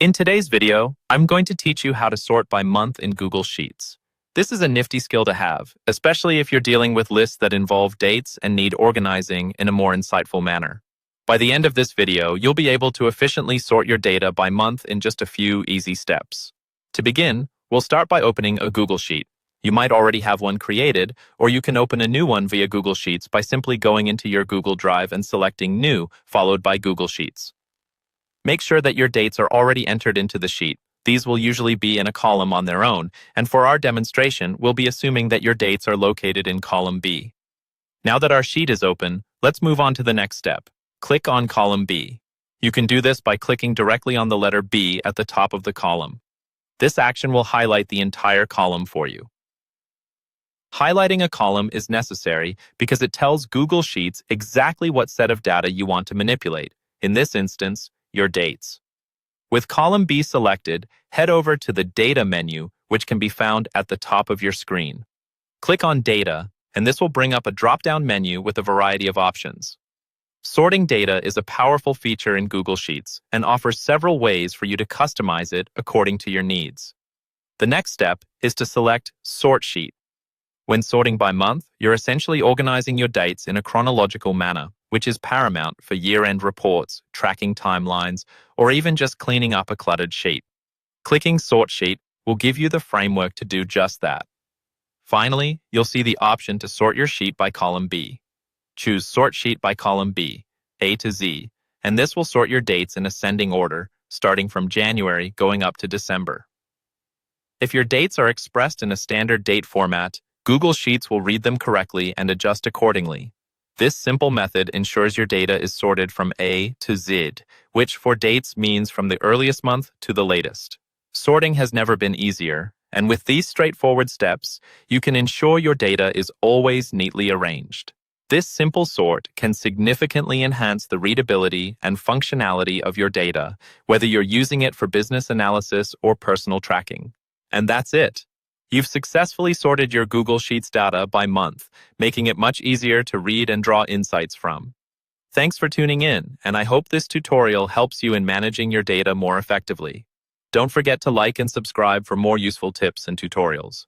In today's video, I'm going to teach you how to sort by month in Google Sheets. This is a nifty skill to have, especially if you're dealing with lists that involve dates and need organizing in a more insightful manner. By the end of this video, you'll be able to efficiently sort your data by month in just a few easy steps. To begin, we'll start by opening a Google Sheet. You might already have one created, or you can open a new one via Google Sheets by simply going into your Google Drive and selecting New, followed by Google Sheets. Make sure that your dates are already entered into the sheet. These will usually be in a column on their own, and for our demonstration, we'll be assuming that your dates are located in column B. Now that our sheet is open, let's move on to the next step. Click on column B. You can do this by clicking directly on the letter B at the top of the column. This action will highlight the entire column for you. Highlighting a column is necessary because it tells Google Sheets exactly what set of data you want to manipulate. In this instance, your dates. With column B selected, head over to the Data menu, which can be found at the top of your screen. Click on Data, and this will bring up a drop-down menu with a variety of options. Sorting data is a powerful feature in Google Sheets and offers several ways for you to customize it according to your needs. The next step is to select Sort Sheet. When sorting by month, you're essentially organizing your dates in a chronological manner, which is paramount for year-end reports, tracking timelines, or even just cleaning up a cluttered sheet. Clicking Sort Sheet will give you the framework to do just that. Finally, you'll see the option to sort your sheet by column B. Choose Sort Sheet by column B, A to Z, and this will sort your dates in ascending order, starting from January going up to December. If your dates are expressed in a standard date format, Google Sheets will read them correctly and adjust accordingly. This simple method ensures your data is sorted from A to Z, which for dates means from the earliest month to the latest. Sorting has never been easier, and with these straightforward steps, you can ensure your data is always neatly arranged. This simple sort can significantly enhance the readability and functionality of your data, whether you're using it for business analysis or personal tracking. And that's it. You've successfully sorted your Google Sheets data by month, making it much easier to read and draw insights from. Thanks for tuning in, and I hope this tutorial helps you in managing your data more effectively. Don't forget to like and subscribe for more useful tips and tutorials.